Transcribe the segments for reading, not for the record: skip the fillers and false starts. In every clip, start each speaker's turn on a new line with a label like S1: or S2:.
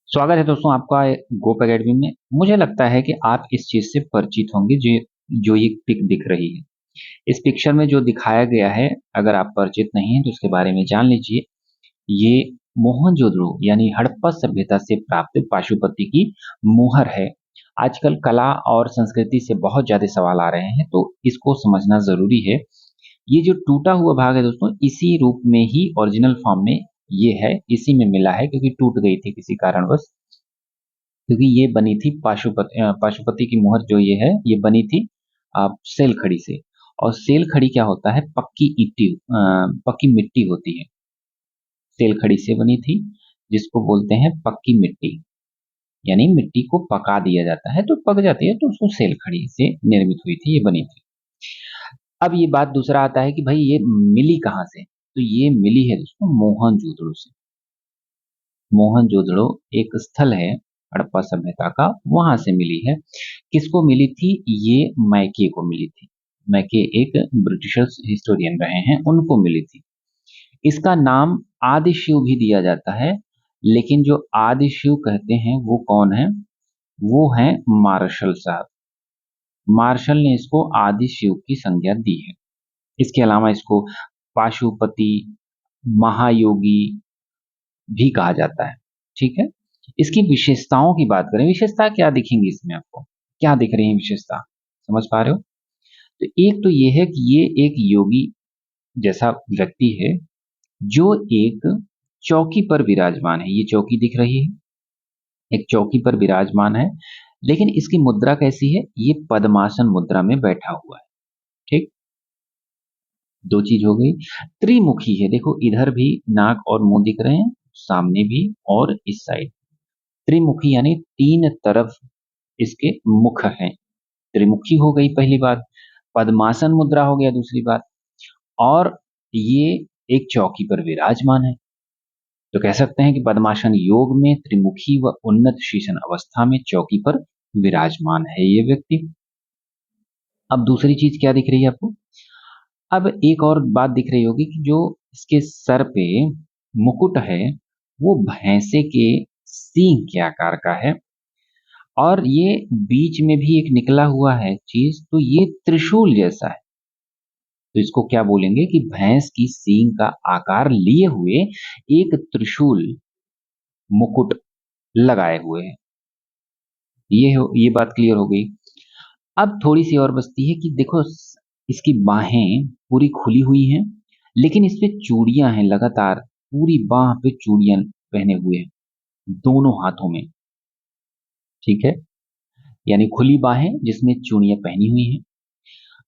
S1: स्वागत है दोस्तों आपका गोप एकेडमी में। मुझे लगता है कि आप इस चीज से परिचित होंगे जो जो ये पिक दिख रही है। इस पिक्चर में जो दिखाया गया है, अगर आप परिचित नहीं हैं तो उसके बारे में जान लीजिए। ये मोहनजोदड़ो यानी हड़प्पा सभ्यता से प्राप्त पाशुपति की मुहर है। आजकल कला और संस्कृति से बहुत ज्यादा सवाल आ रहे हैं, तो इसको समझना जरूरी है। ये जो टूटा हुआ भाग है दोस्तों, इसी रूप में ही ओरिजिनल फॉर्म में ये है, इसी में मिला है, क्योंकि टूट गई थी किसी कारणवश। क्योंकि ये बनी थी पाशुपति की मुहर जो ये है, ये बनी थी सेल खड़ी से। और सेल खड़ी क्या होता है? पक्की मिट्टी होती है। सेल खड़ी से बनी थी, जिसको बोलते हैं पक्की मिट्टी। यानी मिट्टी को पका दिया जाता है तो पक जाती है, तो उसको सेल खड़ी से निर्मित हुई थी, ये बनी थी। अब ये बात दूसरा आता है कि भाई ये मिली कहाँ से? तो ये मिली है दोस्तों मोहनजोदड़ो से। मोहनजोदड़ो एक स्थल है हड़प्पा सभ्यता का, वहां से मिली है। किसको मिली थी? ये मैके को मिली थी। मैके एक ब्रिटिशर्स हिस्टोरियन रहे हैं, उनको मिली थी। इसका नाम आदि शिव भी दिया जाता है, लेकिन जो आदि शिव कहते हैं वो कौन है? वो है मार्शल साहब। मार्शल ने इसको आदि शिव की संज्ञा दी है। इसके अलावा इसको पाशुपति, महायोगी भी कहा जाता है। ठीक है। इसकी विशेषताओं की बात करें, विशेषता क्या दिखेंगी इसमें आपको? क्या दिख रही है विशेषता? समझ पा रहे हो? तो एक तो ये है कि ये एक योगी जैसा व्यक्ति है, जो एक चौकी पर विराजमान है। ये चौकी दिख रही है, एक चौकी पर विराजमान है। लेकिन इसकी मुद्रा कैसी है? ये पद्मासन मुद्रा में बैठा हुआ है। ठीक। दो चीज हो गई। त्रिमुखी है, देखो इधर भी नाक और मुंह दिख रहे हैं, सामने भी और इस साइड। त्रिमुखी यानी तीन तरफ इसके मुख हैं। त्रिमुखी हो गई पहली बात। पद्मासन मुद्रा हो गया दूसरी बात। और ये एक चौकी पर विराजमान है। तो कह सकते हैं कि पद्मासन योग में त्रिमुखी व उन्नत शीशन अवस्था में चौकी पर विराजमान है ये व्यक्ति। अब दूसरी चीज क्या दिख रही है आपको? अब एक और बात दिख रही होगी कि जो इसके सर पे मुकुट है, वो भैंसे के सींग के आकार का है। और ये बीच में भी एक निकला हुआ है चीज, तो ये त्रिशूल जैसा है। तो इसको क्या बोलेंगे कि भैंस की सींग का आकार लिए हुए एक त्रिशूल मुकुट लगाए हुए हैं। ये बात क्लियर हो गई। अब थोड़ी सी और बचती है कि देखो, इसकी बाहें पूरी खुली हुई हैं, लेकिन इस पे चूड़ियां हैं लगातार। पूरी बाह पे चूड़ियां पहने हुए हैं, दोनों हाथों में। ठीक है। यानी खुली बाहें जिसमें चूड़ियां पहनी हुई हैं।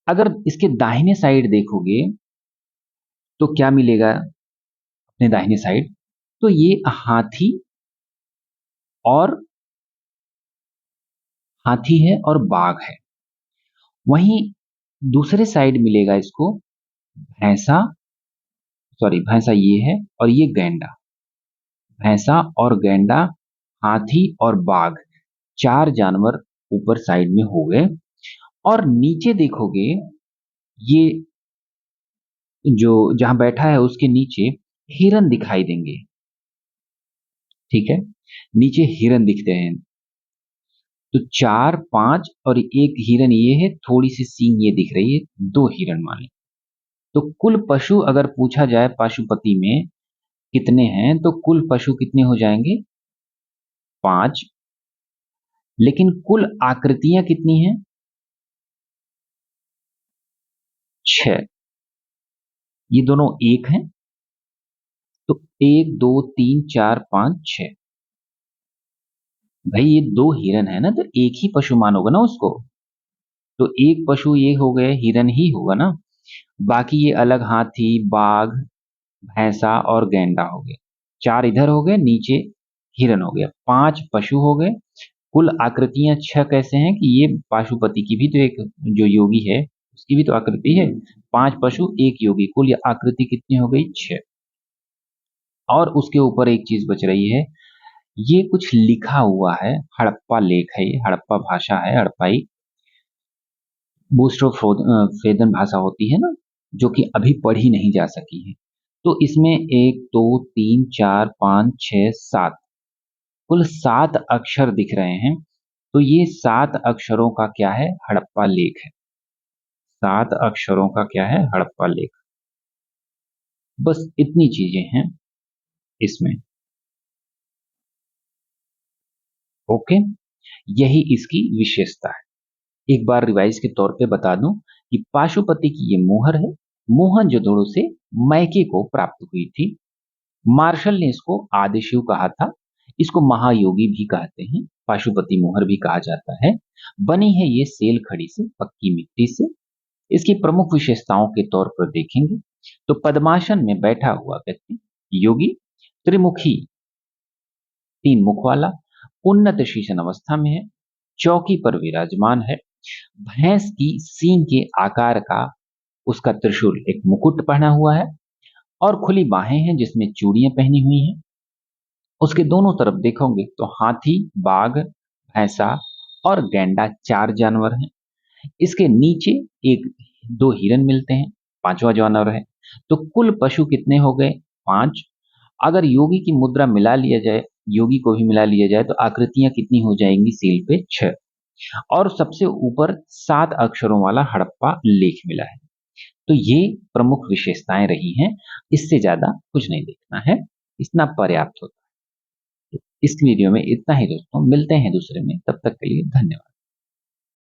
S1: अगर इसके दाहिने साइड देखोगे तो क्या मिलेगा? अपने दाहिने साइड तो ये और हाथी है और बाघ है। वहीं दूसरे साइड मिलेगा इसको भैंसा। सॉरी, भैंसा ये है और ये गैंडा। भैंसा और गैंडा, हाथी और बाघ, चार जानवर ऊपर साइड में हो गए। और नीचे देखोगे, ये जो जहां बैठा है उसके नीचे हिरन दिखाई देंगे। ठीक है। नीचे हिरन दिखते हैं। तो चार पांच और एक हिरन ये है, थोड़ी सी सींग ये दिख रही है, दो हिरन मान लें। तो कुल पशु अगर पूछा जाए पाशुपति में कितने हैं, तो कुल पशु कितने हो जाएंगे? पांच। लेकिन कुल आकृतियां कितनी हैं? छह। ये दोनों एक हैं। तो एक दो तीन चार पांच छह। भाई ये दो हिरन है ना, तो एक ही पशु मानोगे ना उसको। तो एक पशु ये हो गए, हिरन ही होगा ना। बाकी ये अलग हाथी, बाघ, भैंसा और गैंडा हो गए। चार इधर हो गए, नीचे हिरन हो गया, पांच पशु हो गए। कुल आकृतियां छह कैसे हैं कि ये पाशुपति की भी तो एक जो योगी है उसकी भी तो आकृति है। पांच पशु एक योगी, कुल ये आकृति कितनी हो गई? छह। और उसके ऊपर एक चीज बच रही है, ये कुछ लिखा हुआ है। हड़प्पा लेख है, ये हड़प्पा भाषा है, हड़प्पाई फेदन भाषा होती है ना, जो कि अभी पढ़ी नहीं जा सकी है। तो इसमें एक दो तीन चार पाँच छः सात, कुल 7 अक्षर दिख रहे हैं, तो ये 7 अक्षरों का क्या है? हड़प्पा लेख है। 7 अक्षरों का क्या है? हड़प्पा लेख। बस इतनी चीजें हैं इसमें। ओके, यही इसकी विशेषता है। एक बार रिवाइज के तौर पे बता दूं कि पाशुपति की ये मोहर है, मोहनजोदड़ो से मैके को प्राप्त हुई थी। मार्शल ने इसको आदिशिव कहा था। इसको महायोगी भी कहते हैं, पाशुपति मोहर भी कहा जाता है। बनी है ये सेल खड़ी से, पक्की मिट्टी से। इसकी प्रमुख विशेषताओं के तौर पर देखेंगे तो पद्मासन में बैठा हुआ व्यक्ति योगी, त्रिमुखी 3 मुख वाला, उन्नत शीशन अवस्था में है, चौकी पर विराजमान है, भैंस की सींग के आकार का उसका त्रिशूल एक मुकुट पहना हुआ है और खुली बाहें हैं जिसमें चूड़ियां पहनी हुई हैं। उसके दोनों तरफ देखोगे तो हाथी, बाघ, भैंसा और गैंडा 4 जानवर हैं। इसके नीचे एक 2 हिरन मिलते हैं, 5वां जानवर है। तो कुल पशु कितने हो गए? 5। अगर योगी की मुद्रा मिला लिया जाए, योगी को भी मिला लिया जाए, तो आकृतियां कितनी हो जाएंगी सील पे? 6। और सबसे ऊपर 7 अक्षरों वाला हड़प्पा लेख मिला है। तो ये प्रमुख विशेषताएं रही हैं। इससे ज्यादा कुछ नहीं देखना है, इतना पर्याप्त होता है। इस वीडियो में इतना ही दोस्तों, मिलते हैं दूसरे में, तब तक के लिए धन्यवाद।